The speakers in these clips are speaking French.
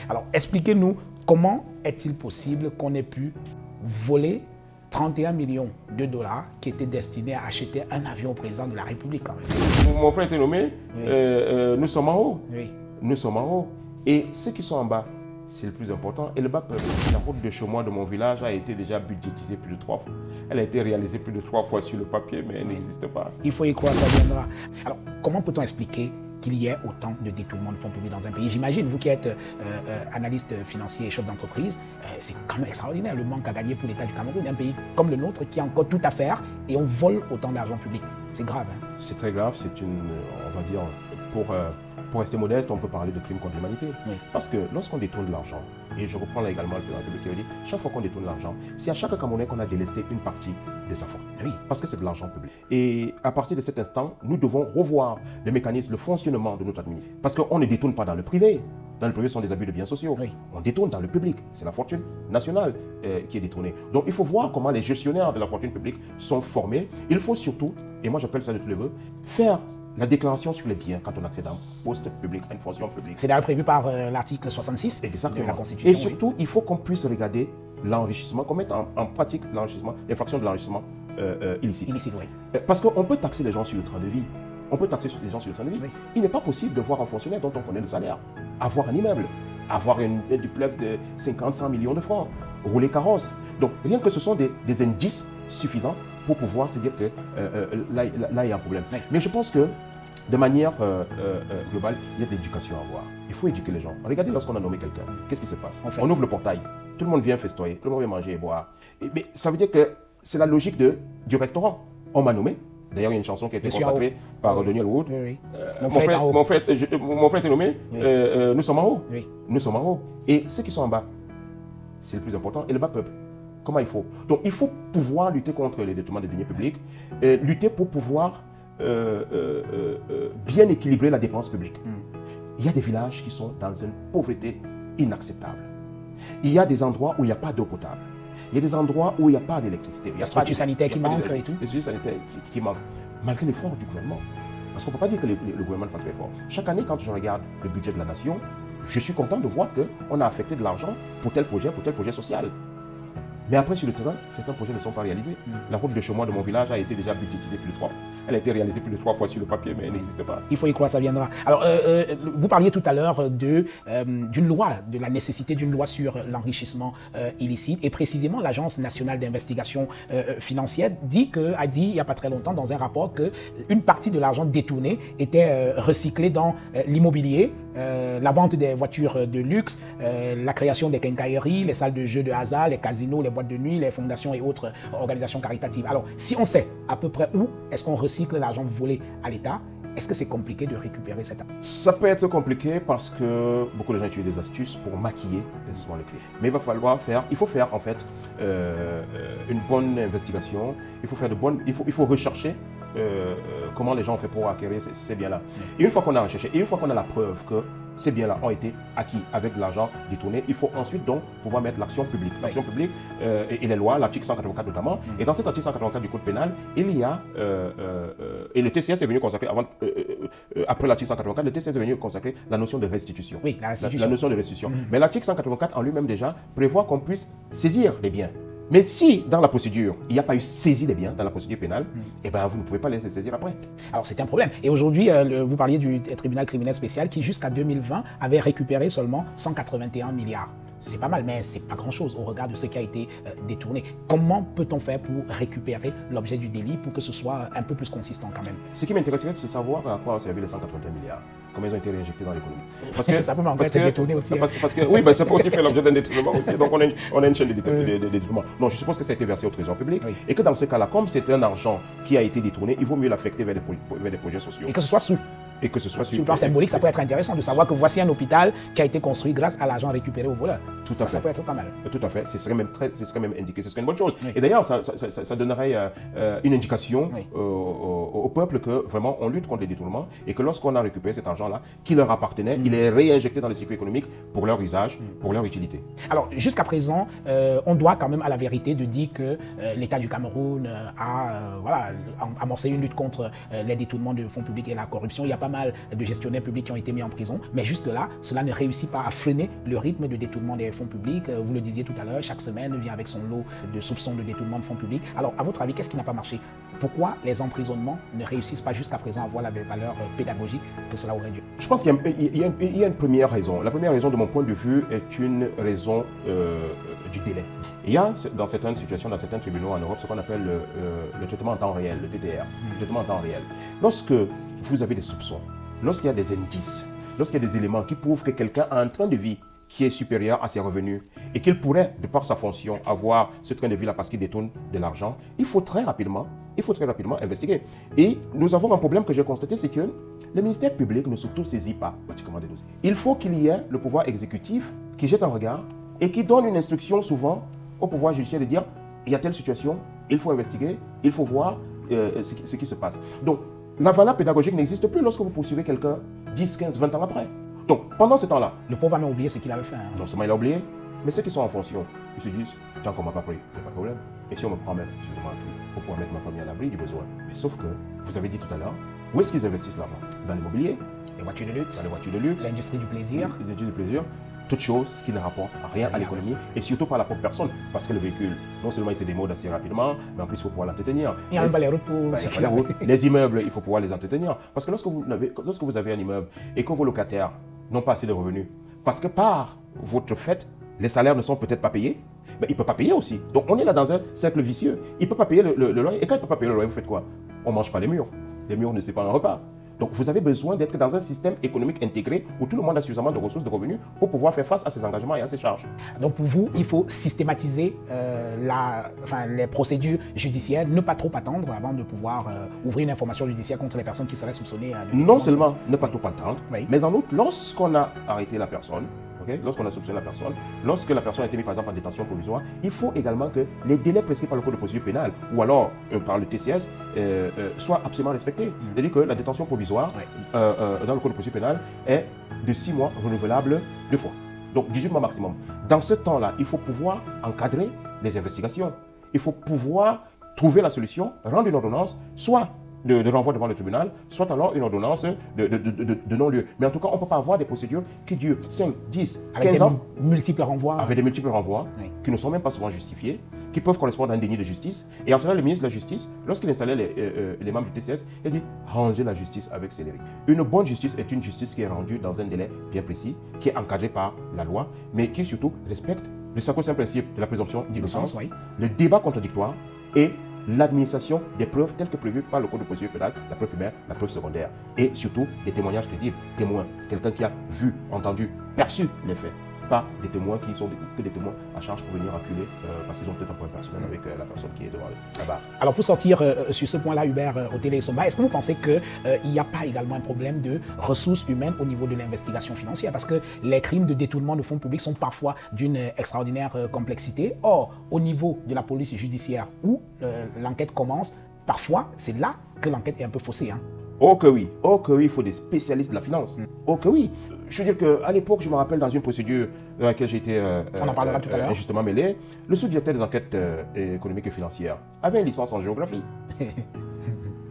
Alors, expliquez-nous comment est-il possible qu'on ait pu voler 31 millions de dollars qui étaient destinés à acheter un avion au président de la République quand même. Mon frère était nommé, oui. Nous sommes en haut. Oui. Nous sommes en haut. Et ceux qui sont en bas, c'est le plus important. Et le bas peuple, la route de chemin de mon village a été déjà budgétisée plus de 3 fois. Elle a été réalisée plus de 3 fois sur le papier, mais elle n'existe pas. Il faut y croire, ça viendra. Alors, comment peut-on expliquer qu'il y ait autant de détournements de fonds publics dans un pays? J'imagine, vous qui êtes analyste financier et chef d'entreprise, c'est quand même extraordinaire le manque à gagner pour l'État du Cameroun, un pays comme le nôtre qui a encore tout à faire et on vole autant d'argent public. C'est grave. Hein? C'est très grave, c'est une, on va dire, pour rester modeste, on peut parler de crime contre l'humanité. Oui. Parce que lorsqu'on détourne de l'argent, et je reprends là également le président de la République qui dit, chaque fois qu'on détourne de l'argent, c'est à chaque Camerounais qu'on a délesté une partie de sa faute. Oui. Parce que c'est de l'argent public. Et à partir de cet instant, nous devons revoir le mécanisme, le fonctionnement de notre administration. Parce qu'on ne détourne pas dans le privé. Dans le privé, ce sont des abus de biens sociaux. Oui. On détourne dans le public. C'est la fortune nationale qui est détournée. Donc il faut voir comment les gestionnaires de la fortune publique sont formés. Il faut surtout, et moi j'appelle ça de tous les vœux, faire la déclaration sur les biens quand on accède à un poste public, à une fonction publique. C'est d'ailleurs prévu par l'article 66 Exactement. de la Constitution. Et surtout, il faut qu'on puisse regarder l'enrichissement, qu'on mette en pratique l'enrichissement, l'infraction de l'enrichissement illicite. Illicite, oui. Parce qu'on peut taxer les gens sur le train de vie. On peut taxer les gens sur le train de vie. Oui. Il n'est pas possible de voir un fonctionnaire dont on connaît le salaire avoir un immeuble, avoir un duplex de 50-100 millions de francs, rouler carrosse. Donc, rien que ce sont des indices suffisants pour pouvoir se dire que là, il y a un problème. Oui. Mais je pense que de manière globale, il y a de l'éducation à avoir. Il faut éduquer les gens. Regardez lorsqu'on a nommé quelqu'un, qu'est-ce qui se passe? On ouvre le portail, tout le monde vient festoyer, tout le monde vient manger et boire. Mais ça veut dire que c'est la logique du restaurant. On m'a nommé. D'ailleurs, il y a une chanson qui a été consacrée par Daniel Wood. Oui, oui. Mon frère est nommé, oui. Nous sommes en haut. Oui. Nous sommes en haut. Et ceux qui sont en bas, c'est le plus important. Et le bas peuple, comment il faut? Donc, il faut pouvoir lutter contre les détournements des deniers publics, lutter pour pouvoir bien équilibrer la dépense publique. Il y a des villages qui sont dans une pauvreté inacceptable. Il y a des endroits où il n'y a pas d'eau potable. Il y a des endroits où il n'y a pas d'électricité. Il y a structures sanitaires qui manquent et tout. Les structures sanitaires qui manquent, malgré l'effort du gouvernement. Parce qu'on ne peut pas dire que le gouvernement ne fasse pas l'effort. Chaque année, quand je regarde le budget de la nation, je suis content de voir qu'on a affecté de l'argent pour tel projet social. Mais après, sur le terrain, certains projets ne sont pas réalisés. La route de chemin de mon village a été déjà budgétisée plus de 3 fois. Elle a été réalisée plus de 3 fois sur le papier, mais elle n'existe pas. Il faut y croire, ça viendra. Alors, vous parliez tout à l'heure d'une loi, de la nécessité d'une loi sur l'enrichissement illicite. Et précisément, l'Agence nationale d'investigation financière a dit il n'y a pas très longtemps dans un rapport qu'une partie de l'argent détourné était recyclée dans l'immobilier, la vente des voitures de luxe, la création des quincailleries, les salles de jeux de hasard, les casinos, les boîtes de nuit, les fondations et autres organisations caritatives. Alors, si on sait à peu près où est-ce qu'on recycle l'argent volé à l'État, est-ce que c'est compliqué de récupérer cet argent? Ça peut être compliqué parce que beaucoup de gens utilisent des astuces pour maquiller souvent les clés. Mais il faut faire en fait une bonne investigation. Il faut rechercher comment les gens ont fait pour acquérir ces biens-là. Et une fois qu'on a recherché, et une fois qu'on a la preuve que ces biens-là ont été acquis avec de l'argent détourné, il faut ensuite donc pouvoir mettre l'action publique. L'action publique et les lois, l'article 184 notamment. Et dans cet article 184 du Code pénal, il y a, et le TCS est venu consacrer, après l'article 184, le TCS est venu consacrer la notion de restitution. Oui, la restitution. La notion de restitution. Mais l'article 184 en lui-même déjà prévoit qu'on puisse saisir les biens. Mais si, dans la procédure, il n'y a pas eu saisie des biens, dans la procédure pénale, eh ben, vous ne pouvez pas les saisir après. Alors, c'est un problème. Et aujourd'hui, vous parliez du tribunal criminel spécial qui, jusqu'à 2020, avait récupéré seulement 181 milliards. C'est pas mal, mais c'est pas grand-chose au regard de ce qui a été détourné. Comment peut-on faire pour récupérer l'objet du délit pour que ce soit un peu plus consistant quand même? Ce qui m'intéresserait, c'est de savoir à quoi ont servi les 181 milliards. Comment ils ont été réinjectés dans l'économie. Parce que ça peut m'empêcher d'être détourné aussi. Oui, ben, ça peut aussi faire l'objet d'un détournement aussi. Donc on a une chaîne de détournement. Non, je suppose que ça a été versé au trésor public. Oui. Et que dans ce cas-là, comme c'est un argent qui a été détourné, il vaut mieux l'affecter vers des projets sociaux. Et que ce soit sur le plan symbolique, ça peut être intéressant de savoir que voici un hôpital qui a été construit grâce à l'argent récupéré au voleur. Tout à fait. Ça peut être pas mal. Tout à fait, ce serait même indiqué, ce serait une bonne chose. Oui. Et d'ailleurs, ça donnerait une indication Oui. au peuple que vraiment on lutte contre les détournements et que lorsqu'on a récupéré cet argent-là, qui leur appartenait, il est réinjecté dans les circuits économiques pour leur usage, pour leur utilité. Alors, jusqu'à présent, on doit quand même à la vérité de dire que l'État du Cameroun a amorcé une lutte contre les détournements de fonds publics et la corruption. Il y a pas mal de gestionnaires publics qui ont été mis en prison, mais jusque-là, cela ne réussit pas à freiner le rythme de détournement des fonds publics. Vous le disiez tout à l'heure, chaque semaine vient avec son lot de soupçons de détournement de fonds publics. Alors, à votre avis, qu'est-ce qui n'a pas marché? Pourquoi les emprisonnements ne réussissent pas jusqu'à présent à avoir la valeur pédagogique que cela aurait dû? Je pense qu'il y a une première raison. La première raison, de mon point de vue, est une raison du délai. Il y a dans certaines situations, dans certains tribunaux en Europe, ce qu'on appelle le traitement en temps réel, le TTR, le traitement en temps réel. Lorsque vous avez des soupçons, lorsqu'il y a des indices, lorsqu'il y a des éléments qui prouvent que quelqu'un a un train de vie qui est supérieur à ses revenus et qu'il pourrait, de par sa fonction, avoir ce train de vie-là parce qu'il détourne de l'argent, il faut très rapidement investiguer. Et nous avons un problème que j'ai constaté, c'est que le ministère public ne s'auto-saisit pas pratiquement des dossiers. Il faut qu'il y ait le pouvoir exécutif qui jette un regard et qui donne une instruction souvent au pouvoir judiciaire de dire il y a telle situation, il faut investiguer, il faut voir ce qui se passe. Donc, la valeur pédagogique n'existe plus lorsque vous poursuivez quelqu'un 10, 15, 20 ans après. Donc, pendant ce temps-là, Le pauvre a même oublié ce qu'il avait fait. non seulement il a oublié, mais ceux qui sont en fonction, ils se disent, tant qu'on ne m'a pas pris, il n'y a pas de problème. Et si on me prend même, je me demande tout, pour pouvoir mettre ma famille à l'abri du besoin. Mais sauf que, vous avez dit tout à l'heure, où est-ce qu'ils investissent l'argent? Dans l'immobilier, Les voitures de luxe, dans les voitures de luxe, l'industrie du plaisir. les études de plaisir, toutes choses qui ne rapportent rien à l'économie et surtout pas à la propre personne. Parce que le véhicule, non seulement il se démode assez rapidement, mais en plus il faut pouvoir l'entretenir. Il y a même pas les routes pour Les routes, les immeubles, il faut pouvoir les entretenir. Parce que lorsque vous avez un immeuble et que vos locataires n'ont pas assez de revenus, parce que par votre fait, les salaires ne sont peut-être pas payés, mais il ne peut pas payer aussi. Donc on est là dans un cercle vicieux. Il ne peut pas payer le loyer. Et quand il ne peut pas payer le loyer, vous faites quoi? On ne mange pas les murs. Les murs ne c'est pas un repas. Donc vous avez besoin d'être dans un système économique intégré où tout le monde a suffisamment de ressources, de revenus pour pouvoir faire face à ses engagements et à ses charges. Donc pour vous, il faut systématiser les procédures judiciaires, ne pas trop attendre avant de pouvoir ouvrir une information judiciaire contre les personnes qui seraient soupçonnées. Non seulement ne pas tout attendre, Oui. mais en outre, lorsqu'on a arrêté la personne, lorsqu'on a soupçonné la personne, lorsque la personne a été mise par exemple en détention provisoire, il faut également que les délais prescrits par le Code de procédure pénale ou alors par le TCS soient absolument respectés. C'est-à-dire que la détention provisoire dans le Code de procédure pénale est de 6 mois renouvelable 2 fois. Donc 18 mois maximum. Dans ce temps-là, il faut pouvoir encadrer les investigations. Il faut pouvoir trouver la solution, rendre une ordonnance, soit de renvoi devant le tribunal, soit alors une ordonnance de non-lieu. Mais en tout cas, on ne peut pas avoir des procédures qui durent 5, 10, Avec 15 des ans. multiples renvois. Avec des multiples renvois Oui. qui ne sont même pas souvent justifiés, qui peuvent correspondre à un déni de justice. Et en cela, le ministre de la Justice, lorsqu'il installait les membres du TCS, il dit « rangez la justice avec céleri ». Une bonne justice est une justice qui est rendue dans un délai bien précis, qui est encadré par la loi, mais qui surtout respecte le sacro-saint principe de la présomption d'innocence, oui. le débat contradictoire et l'administration des preuves telles que prévues par le Code de procédure pénale, la preuve primaire, la preuve secondaire, et surtout des témoignages crédibles, témoins, quelqu'un qui a vu, entendu, perçu les faits, pas des témoins qui sont que des témoins à charge pour venir acculer parce qu'ils ont peut-être un point personnel avec la personne qui est devant la barre. Alors pour sortir sur ce point-là, Hubert Otélé Somba, est-ce que vous pensez qu'il n'y a pas également un problème de ressources humaines au niveau de l'investigation financière? Parce que les crimes de détournement de fonds publics sont parfois d'une extraordinaire complexité. Or, au niveau de la police judiciaire où l'enquête commence, parfois c'est là que l'enquête est un peu faussée. Oh que oui, il faut des spécialistes de la finance. Oh que oui. Je veux dire qu'à l'époque, je me rappelle dans une procédure dans laquelle j'ai été On en parlera tout à l'heure. injustement mêlé, le sous-directeur des enquêtes économiques et financières avait une licence en géographie.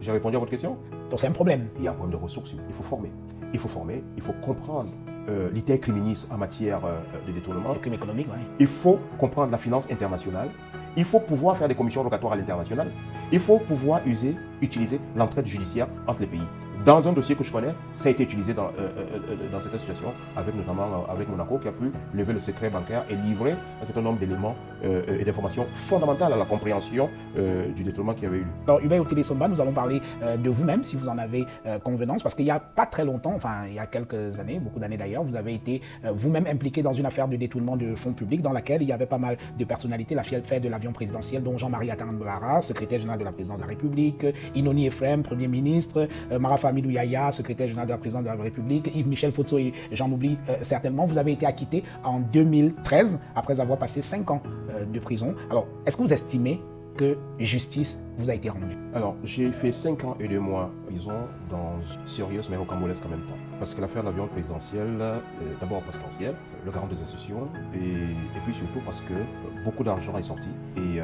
J'ai répondu à votre question? Donc c'est un problème. Il y a un problème de ressources. Il faut former. Il faut comprendre l'iter criminis en matière de détournement. Les crimes économiques, oui. Il faut comprendre la finance internationale. Il faut pouvoir faire des commissions rogatoires à l'international. Il faut pouvoir utiliser l'entraide judiciaire entre les pays. Dans un dossier que je connais, ça a été utilisé dans certaines situations, notamment avec Monaco, qui a pu lever le secret bancaire et livrer un certain nombre d'éléments et d'informations fondamentales à la compréhension du détournement qui avait eu lieu. Alors, Hubert Otele-Somba, nous allons parler de vous-même, si vous en avez convenance, parce qu'il n'y a pas très longtemps, enfin, il y a quelques années, beaucoup d'années d'ailleurs, vous avez été vous-même impliqué dans une affaire de détournement de fonds publics dans laquelle il y avait pas mal de personnalités, la fête de l'avion présidentiel, dont Jean-Marie Attanbara, secrétaire général de la présidence de la République, Inoni Ephraim, premier ministre, Marafa Amidou Yaya, secrétaire général de la présidence de la République, Yves-Michel Fotso, et j'en oublie certainement. Vous avez été acquitté en 2013, après avoir passé 5 ans de prison. Alors, est-ce que vous estimez que justice vous a été rendue? Alors, j'ai fait 5 ans et 2 mois en prison dans sérieuse mais rocambolesque en même temps. Parce que l'affaire de l'avion présidentiel, d'abord parce qu'ancienne, le garant des institutions, et puis surtout parce que beaucoup d'argent est sorti et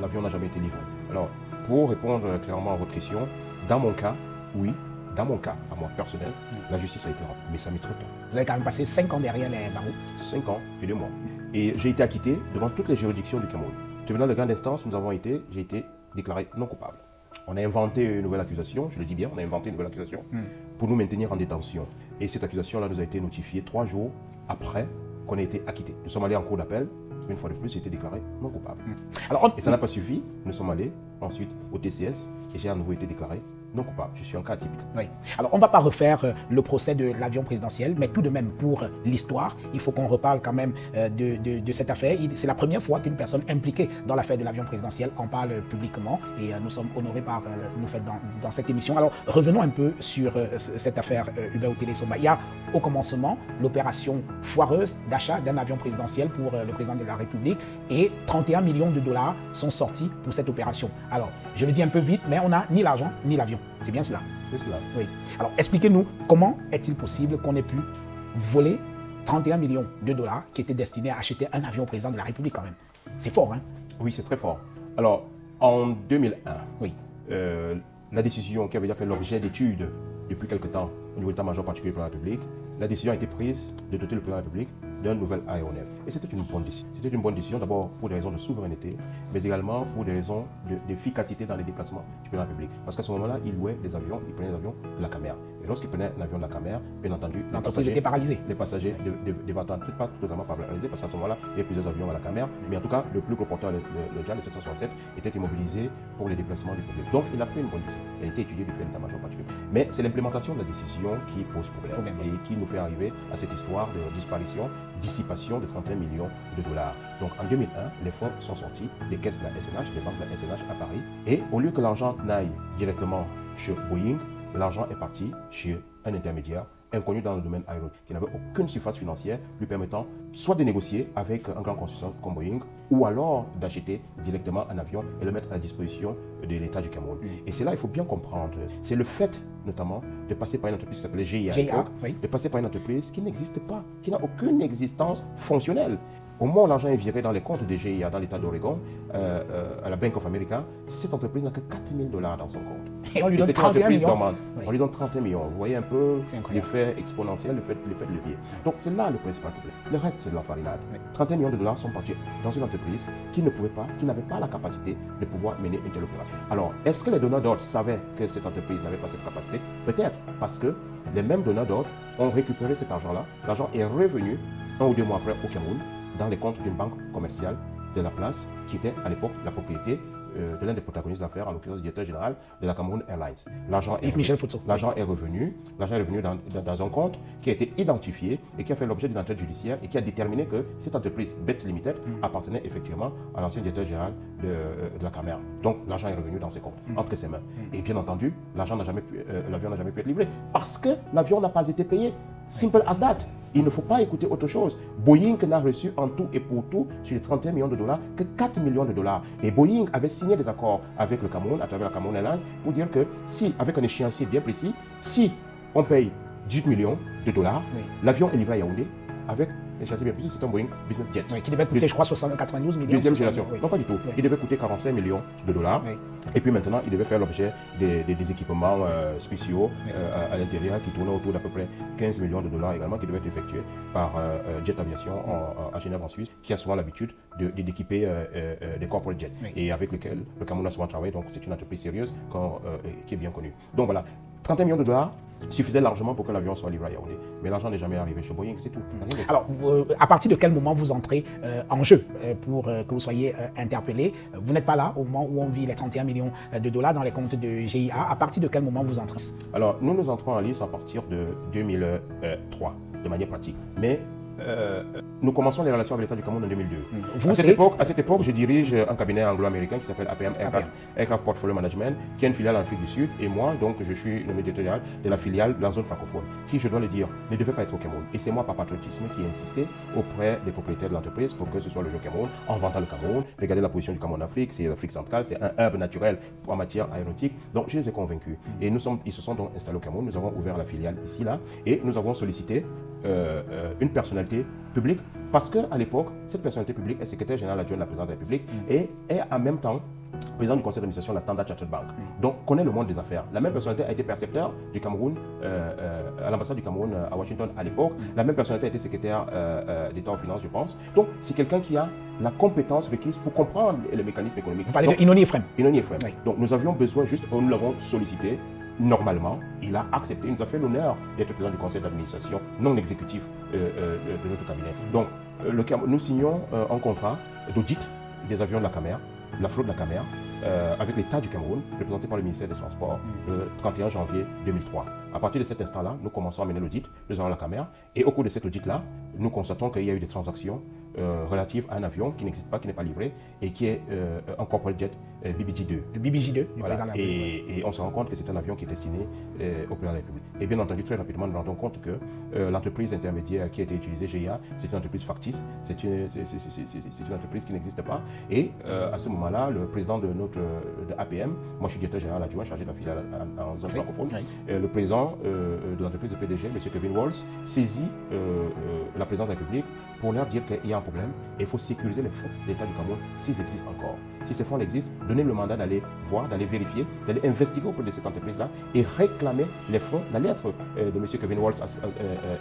l'avion n'a jamais été livré. Alors, pour répondre clairement à votre question, dans mon cas, oui, dans mon cas, à moi personnel, la justice a été rendue, mais ça met trop de temps. Vous avez quand même passé 5 ans derrière les barreaux. 5 ans et 2 mois. Et j'ai été acquitté devant toutes les juridictions du Cameroun. Tribunal de grande instance, j'ai été déclaré non coupable. On a inventé une nouvelle accusation, je le dis bien, on a inventé une nouvelle accusation pour nous maintenir en détention. Et cette accusation-là nous a été notifiée 3 jours après qu'on ait été acquitté. Nous sommes allés en cour d'appel, une fois de plus, j'ai été déclaré non coupable. Alors, et ça n'a pas suffi, nous sommes allés ensuite au TCS et j'ai à nouveau été déclaré non coupable. Je suis un cas atypique. Oui. Alors, on ne va pas refaire le procès de l'avion présidentiel, mais tout de même, pour l'histoire, il faut qu'on reparle quand même de cette affaire. C'est la première fois qu'une personne impliquée dans l'affaire de l'avion présidentiel en parle publiquement et nous sommes honorés par le fait dans cette émission. Alors, revenons un peu sur cette affaire Hubert Otele-Somba. Il y a au commencement l'opération foireuse d'achat d'un avion présidentiel pour le président de la République et 31 millions de dollars sont sortis pour cette opération. Alors, je le dis un peu vite, mais on n'a ni l'argent ni l'avion. C'est bien cela? C'est cela. Oui. Alors, expliquez-nous, comment est-il possible qu'on ait pu voler 31 millions de dollars qui étaient destinés à acheter un avion au président de la République quand même? C'est fort, hein? Oui, c'est très fort. Alors, en 2001, oui. La décision qui avait déjà fait l'objet d'études depuis quelque temps au niveau de l'état-major particulier pour la République, la décision a été prise de doter le président de la République d'un nouvel aéronef. Et c'était une bonne décision. C'était une bonne décision d'abord pour des raisons de souveraineté, mais également pour des raisons d'efficacité dans les déplacements du président de la République. Parce qu'à ce moment-là, il louait des avions, il prenait des avions de la Camer. Et lorsqu'il prenait l'avion de la Camer, bien entendu, l'entreprise était paralysée. Les passagers devaient attendre, pas totalement paralysés, parce qu'à ce moment-là, il y avait plusieurs avions à la Camer. Mais en tout cas, le plus gros porteur, le JAL, le 767, était immobilisé pour les déplacements du public. Donc, il a pris une bonne décision. Elle a été étudiée depuis l'état-major particulier. Mais c'est l'implémentation de la décision qui pose problème et qui nous fait arriver à cette histoire de disparition, dissipation de 31 millions de dollars. Donc en 2001, les fonds sont sortis des caisses de la SNH, des banques de la SNH à Paris. Et au lieu que l'argent n'aille directement chez Boeing, l'argent est parti chez un intermédiaire inconnu dans le domaine aéronautique, qui n'avait aucune surface financière lui permettant soit de négocier avec un grand constructeur comme Boeing, ou alors d'acheter directement un avion et le mettre à la disposition de l'État du Cameroun. Et c'est là, il faut bien comprendre, c'est le fait notamment de passer par une entreprise qui s'appelait GIA, oui. de passer par une entreprise qui n'existe pas, qui n'a aucune existence fonctionnelle. Au moment où l'argent est viré dans les comptes de GIA dans l'État d'Oregon, à la Bank of America, cette entreprise n'a que 4 000 $ dans son compte. Et on lui donne 31 millions. Oui. On lui donne 31 millions. Vous voyez un peu l'effet exponentiel, l'effet de levier. Donc c'est là le principal problème. Le reste, c'est de la farinade. Oui. 31 millions de dollars sont partis dans une entreprise qui ne pouvait pas, qui n'avait pas la capacité de pouvoir mener une telle opération. Alors, est-ce que les donneurs d'ordre savaient que cette entreprise n'avait pas cette capacité? Peut-être, parce que les mêmes donneurs d'ordre ont récupéré cet argent-là. L'argent est revenu 1 ou 2 mois après au Cameroun, dans les comptes d'une banque commerciale de la place, qui était à l'époque la propriété de l'un des protagonistes de l'affaire, en l'occurrence le directeur général de la Cameroun Airlines. L'argent est revenu dans un compte qui a été identifié et qui a fait l'objet d'une enquête judiciaire et qui a déterminé que cette entreprise Betts Limited appartenait effectivement à l'ancien directeur général de la Camer. Donc l'argent est revenu dans ses comptes, entre ses mains. Et bien entendu, l'avion n'a jamais pu être livré parce que l'avion n'a pas été payé. Simple as that. Il ne faut pas écouter autre chose. Boeing n'a reçu en tout et pour tout sur les 31 millions de dollars que 4 millions de dollars. Et Boeing avait signé des accords avec le Cameroun, à travers la Cameroun Airlines, pour dire que si, avec un échéancier bien précis, si on paye 18 millions de dollars, l'avion est livré à Yaoundé avec l'échéancier bien précis, c'est un Boeing Business Jet. Oui, qui devait coûter, je crois, 92 millions. Deuxième génération. Non, pas du tout. Il devait coûter 45 millions de dollars. Et puis maintenant, il devait faire l'objet des équipements spéciaux à l'intérieur qui tournaient autour d'à peu près 15 millions de dollars également, qui devaient être effectués par Jet Aviation à Genève en Suisse, qui a souvent l'habitude d'équiper des corporate jets et avec lequel le Cameroun a souvent travaillé. Donc c'est une entreprise sérieuse qui est bien connue. Donc voilà. 31 millions de dollars suffisait largement pour que l'avion soit livré à Yaoundé. Mais l'argent n'est jamais arrivé chez Boeing, c'est tout. Alors, à partir de quel moment vous entrez en jeu pour que vous soyez interpellé? Vous n'êtes pas là au moment où on vit les 31 millions de dollars dans les comptes de GIA. À partir de quel moment vous entrez? Alors, nous entrons en lice à partir de 2003, de manière pratique. Mais nous commençons les relations avec l'État du Cameroun en 2002. À cette époque, je dirige un cabinet anglo-américain qui s'appelle APM, Aircraft Portfolio Management, qui est une filiale en Afrique du Sud. Et moi, donc, je suis le directeur général de la filiale de la zone francophone, qui, je dois le dire, ne devait pas être au Cameroun. Et c'est moi, par patriotisme, qui ai insisté auprès des propriétaires de l'entreprise pour que ce soit le jeu Cameroun, en vantant le Cameroun. Regardez la position du Cameroun en Afrique, c'est l'Afrique centrale, c'est un hub naturel en matière aéronautique. Donc, je les ai convaincus. Et ils se sont donc installés au Cameroun. Nous avons ouvert la filiale ici, là, et nous avons sollicité une personnalité publique, parce qu'à l'époque, cette personnalité publique est secrétaire général adjoint de la présidente de la République et est en même temps président du conseil d'administration de la Standard Chartered Bank. Donc, connaît le monde des affaires. La même personnalité a été percepteur du Cameroun à l'ambassade du Cameroun à Washington à l'époque. La même personnalité a été secrétaire d'État aux finances, je pense. Donc, c'est quelqu'un qui a la compétence requise pour comprendre les mécanismes économiques. Vous parlez de Inoni Ephraim. Inoni Ephraim. Oui. Donc, nous avions besoin juste, nous l'avons sollicité. Normalement, il a accepté, il nous a fait l'honneur d'être président du conseil d'administration non exécutif de notre cabinet. Donc, nous signons un contrat d'audit des avions de la CAMER, la flotte de la CAMER, avec l'État du Cameroun, représenté par le ministère des Transports, le 31 janvier 2003. À partir de cet instant-là, nous commençons à mener l'audit, nous avons la CAMER, et au cours de cet audit-là, nous constatons qu'il y a eu des transactions relatives à un avion qui n'existe pas, qui n'est pas livré, et qui est un corporate jet BBJ-2. Le BBJ-2, voilà. Et on se rend compte que c'est un avion qui est destiné au président de la République. Et bien entendu, très rapidement, nous nous rendons compte que l'entreprise intermédiaire qui a été utilisée, GIA, c'est une entreprise factice, c'est une entreprise qui n'existe pas. Et à ce moment-là, le président de APM, moi je suis directeur général adjoint chargé de la filiale en zone francophone, le président de l'entreprise de PDG, M. Kevin Walls, saisit la présidence de la République pour leur dire qu'il y a un problème et il faut sécuriser les fonds de l'État du Cameroun s'ils existent encore. Si ces fonds existent, donner le mandat d'aller voir, d'aller vérifier, d'aller investiguer auprès de cette entreprise-là et réclamer les fonds. La lettre de M. Kevin Walls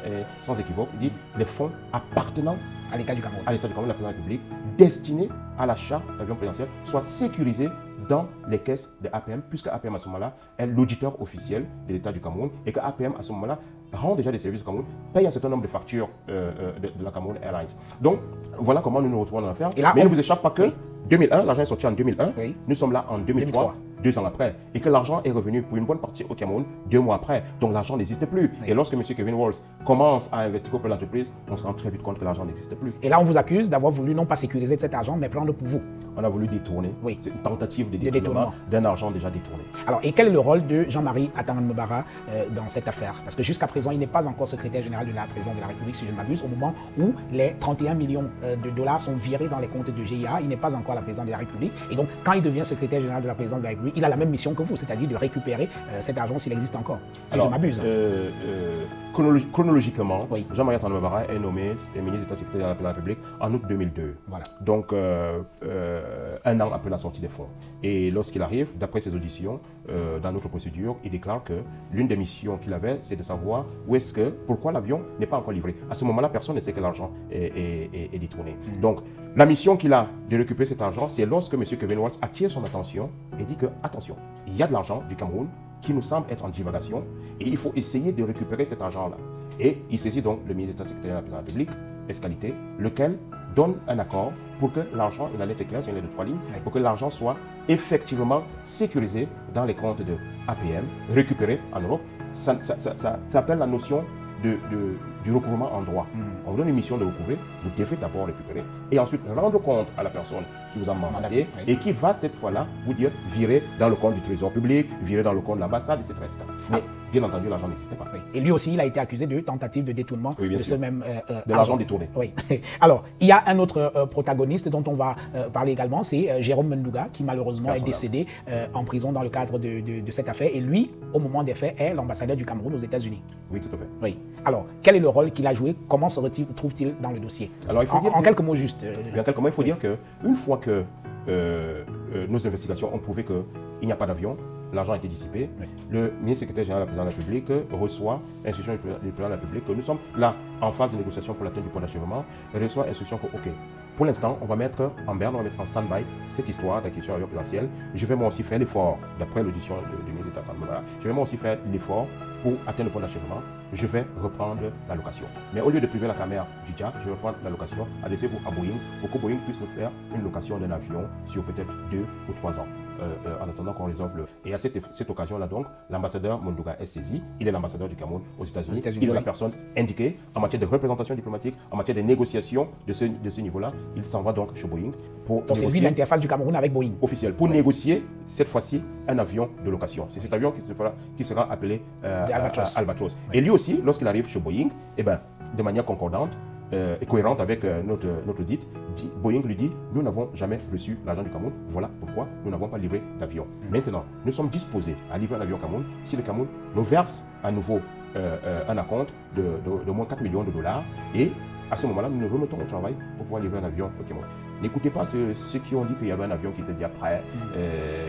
est sans équivoque. Il dit les fonds appartenant à l'État du Cameroun, la présidence de la République, destinés à l'achat d'avions présidentiels, soient sécurisés dans les caisses de APM, puisque APM à ce moment-là est l'auditeur officiel de l'État du Cameroun et que APM à ce moment-là rend déjà des services au Cameroun, paye un certain nombre de factures de la Cameroun Airlines. Donc voilà comment nous nous retrouvons dans l'affaire. Mais il ne vous échappe pas que 2001, l'argent est sorti en 2001, nous sommes là en 2003. 2 ans après, et que l'argent est revenu pour une bonne partie au Cameroun 2 mois après. Donc l'argent n'existe plus. Et lorsque M. Kevin Walls commence à investir auprès de l'entreprise, on se rend très vite compte que l'argent n'existe plus. Et là, on vous accuse d'avoir voulu non pas sécuriser cet argent, mais prendre pour vous. On a voulu détourner. C'est une tentative de détournement d'un argent déjà détourné. Alors, et quel est le rôle de Jean-Marie Atangan-Mbara dans cette affaire? Parce que jusqu'à présent, il n'est pas encore secrétaire général de la présidence de la République, si je ne m'abuse, au moment où les 31 millions de dollars sont virés dans les comptes de GIA. Il n'est pas encore la présidence de la République. Et donc, quand il devient secrétaire général de la présidence de la République, il a la même mission que vous, c'est-à-dire de récupérer cet argent s'il existe encore, si je m'abuse. Chronologiquement, Jean-Marie Atangan-Mbara est nommé ministre d'État secrétaire de la République en août 2002. Voilà. Donc, un an après la sortie des fonds. Et lorsqu'il arrive, d'après ses auditions, dans notre procédure, il déclare que l'une des missions qu'il avait, c'est de savoir pourquoi l'avion n'est pas encore livré. À ce moment-là, personne ne sait que l'argent est détourné. Donc, la mission qu'il a de récupérer cet argent, c'est lorsque M. Kevin Walls attire son attention et dit que, attention, il y a de l'argent du Cameroun qui nous semble être en divagation et il faut essayer de récupérer cet argent-là. Et il saisit donc le ministre d'État secrétaire de la République, Escalité, lequel donne un accord pour que l'argent, et la lettre est claire, c'est une lettre de 3 lignes, pour que l'argent soit effectivement sécurisé dans les comptes de APM, récupéré en Europe. Ça s'appelle la notion du recouvrement en droit. On vous donne une mission de recouvrer, vous devez d'abord récupérer et ensuite rendre compte à la personne qui vous a mandaté et qui va cette fois-là vous dire virer dans le compte du trésor public, virer dans le compte de l'ambassade, etc. Mais bien entendu, l'argent n'existait pas. Et lui aussi, il a été accusé de tentative de détournement de ce même de l'argent détourné. Oui. Alors, il y a un autre protagoniste dont on va parler également, c'est Jérôme Mendouga, qui malheureusement est décédé en prison dans le cadre de cette affaire. Et lui, au moment des faits, est l'ambassadeur du Cameroun aux États-Unis. Oui, tout à fait. Oui. Alors, quel est le rôle qu'il a joué? Comment se retrouve-t-il dans le dossier? Alors, il faut dire en quelques mots juste. En quelques mots, il faut dire qu'une fois que nos investigations ont prouvé qu'il n'y a pas d'avion, l'argent a été dissipé. Oui. Le ministre secrétaire général du président de la République reçoit instruction du président de la République que nous sommes là en phase de négociation pour l'atteinte du point d'achèvement, reçoit instruction que, ok, pour l'instant, on va mettre en berne, on va mettre en stand-by cette histoire d'acquisition avion présidentielle. Je vais moi aussi faire l'effort, d'après l'audition du ministre d'État, je vais moi aussi faire l'effort pour atteindre le point d'achèvement. Je vais reprendre la location. Mais au lieu de priver la caméra du diable, je vais reprendre la location, adressez-vous à Boeing pour que Boeing puisse nous faire une location d'un avion sur peut-être 2 ou 3 ans. En attendant qu'on résolve le... Et à cette occasion-là, donc, l'ambassadeur Mondouga est saisi. Il est l'ambassadeur du Cameroun aux États-Unis. Il est la personne indiquée en matière de représentation diplomatique, en matière de négociation de ce niveau-là. Il s'en va donc chez Boeing pour Donc, c'est lui l'interface du Cameroun avec Boeing. Officiel, pour négocier, cette fois-ci, un avion de location. C'est cet avion qui sera appelé Albatros. Oui. Et lui aussi, lorsqu'il arrive chez Boeing, eh ben, de manière concordante, et cohérente avec notre dite, Boeing lui dit, nous n'avons jamais reçu l'argent du Cameroun, voilà pourquoi nous n'avons pas livré d'avion. Maintenant, nous sommes disposés à livrer un avion au Cameroun si le Cameroun nous verse à nouveau un acompte de moins 4 millions de dollars et à ce moment-là, nous nous remettons au travail pour pouvoir livrer un avion au Cameroun. N'écoutez pas ceux qui ont dit qu'il y avait un avion qui était déjà prêt,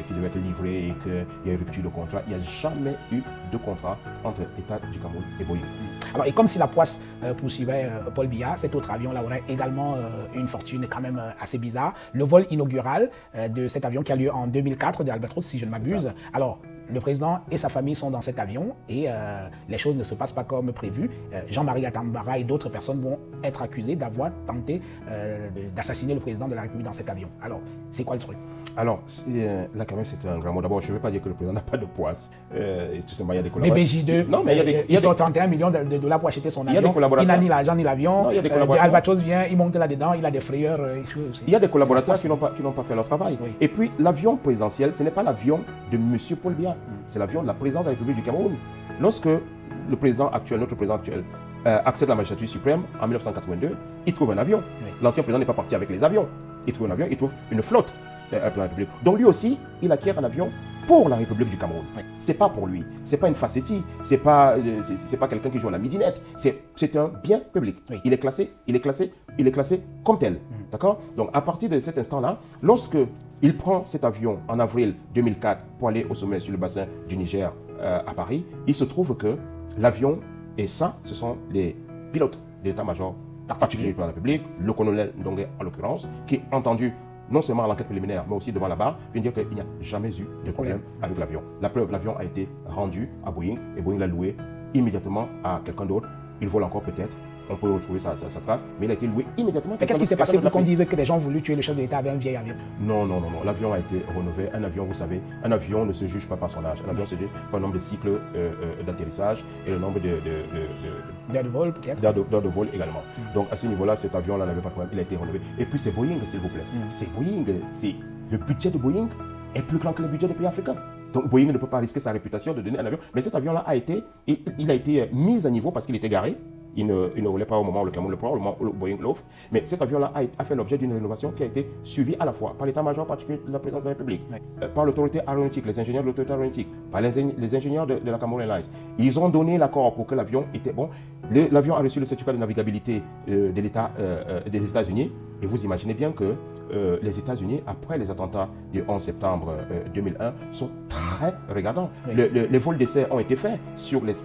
qui devait être livré et qu'il y a eu rupture de contrat. Il n'y a jamais eu de contrat entre l'État du Cameroun et Boeing. Alors, et comme si la poisse poursuivait Paul Biya, cet autre avion-là aurait également une fortune quand même assez bizarre. Le vol inaugural de cet avion qui a lieu en 2004 de Albatros, si je ne m'abuse. Alors, le président et sa famille sont dans cet avion et les choses ne se passent pas comme prévu. Jean-Marie Atambara et d'autres personnes vont être accusées d'avoir tenté d'assassiner le président de la République dans cet avion. Alors, c'est quoi le truc? Alors, là quand même, c'est un grand mot. D'abord, je ne veux pas dire que le président n'a pas de poisse. Tout simplement, il y a des collaborateurs. Mais BJ2, non, mais ils ont 31 millions de dollars pour acheter son avion. Il n'a ni l'argent ni l'avion. Albatros vient, il monte là-dedans, il a des frayeurs. Il y a des collaborateurs qui n'ont pas fait leur travail. Oui. Et puis, l'avion présidentiel, ce n'est pas l'avion de M. Paul Biya. C'est l'avion de la présidence de la République du Cameroun. Lorsque le président actuel, notre président actuel, accède à la magistrature suprême en 1982, il trouve un avion. Oui. L'ancien président n'est pas parti avec les avions. Il trouve un avion, il trouve une flotte. Donc lui aussi, il acquiert un avion pour la République du Cameroun. Oui. C'est pas pour lui, c'est pas une facétie, c'est pas quelqu'un qui joue à la midinette, c'est un bien public. Oui. Il est classé comme tel. D'accord? Donc à partir de cet instant-là, lorsque il prend cet avion en avril 2004 pour aller au sommet sur le bassin du Niger à Paris, il se trouve que l'avion, et ça, ce sont les pilotes d'état-major particulier de la République, le colonel Ndongue en l'occurrence, qui est entendu non seulement à l'enquête préliminaire, mais aussi devant la barre, vient dire qu'il n'y a jamais eu de problème avec l'avion. La preuve, l'avion a été rendu à Boeing et Boeing l'a loué immédiatement à quelqu'un d'autre. Il vole encore peut-être, on peut retrouver sa trace, mais il a été loué immédiatement. Mais qu'est-ce qui s'est passé pour qu'on dise que des gens ont voulu tuer le chef de l'État avec un vieil avion? Non, l'avion a été rénové. Un avion, vous savez, un avion ne se juge pas par son âge. Un avion se juge par le nombre de cycles d'atterrissage et le nombre d'heures de vol, peut-être. D'heures de vol également. Donc à ce niveau-là, cet avion-là n'avait pas de problème, il a été rénové. Et puis c'est Boeing, s'il vous plaît. C'est Boeing. Le budget de Boeing est plus grand que le budget des pays africains. Donc Boeing ne peut pas risquer sa réputation de donner un avion. Mais cet avion-là a été mis à niveau parce qu'il était garé. Il ne roulait pas au moment où le Cameroun le prend, au moment où Boeing l'offre. Mais cet avion-là a fait l'objet d'une rénovation qui a été suivie à la fois par l'état-major particulier de la présidence de la République, par l'autorité aéronautique, les ingénieurs de l'autorité aéronautique, par les ingénieurs de la Cameroun Airlines. Ils ont donné l'accord pour que l'avion était bon. L'avion a reçu le certificat de navigabilité de l'État des États-Unis. Et vous imaginez bien que les États-Unis, après les attentats du 11 septembre 2001, sont très regardants. Oui. Les vols d'essai ont été faits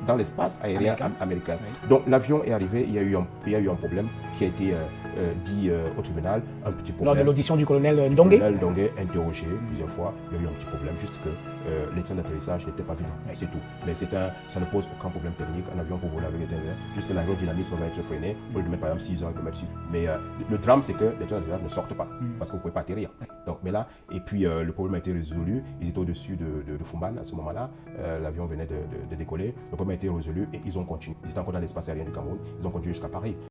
dans l'espace aérien américain. Oui. Donc l'avion est arrivé, il y a eu un problème qui a été dit au tribunal, un petit problème. Lors de l'audition du colonel Ndongue. Le colonel Ndongue, interrogé plusieurs fois, il y a eu un petit problème, juste que les trains d'atterrissage n'étaient pas vides, c'est tout. Mais ça ne pose aucun problème technique, un avion pour voler avec les trains, juste que l'aérodynamisme va être freiné, on lui met par exemple 6 heures, mais le drame c'est que les trains d'atterrissage ne sortent pas, parce que vous ne pouvez pas atterrir. Donc, mais là, et puis le problème a été résolu, ils étaient au-dessus de Fumban à ce moment-là, l'avion venait de décoller, le problème a été résolu et ils ont continué. Ils étaient encore dans l'espace aérien du Cameroun, ils ont continué jusqu'à Paris.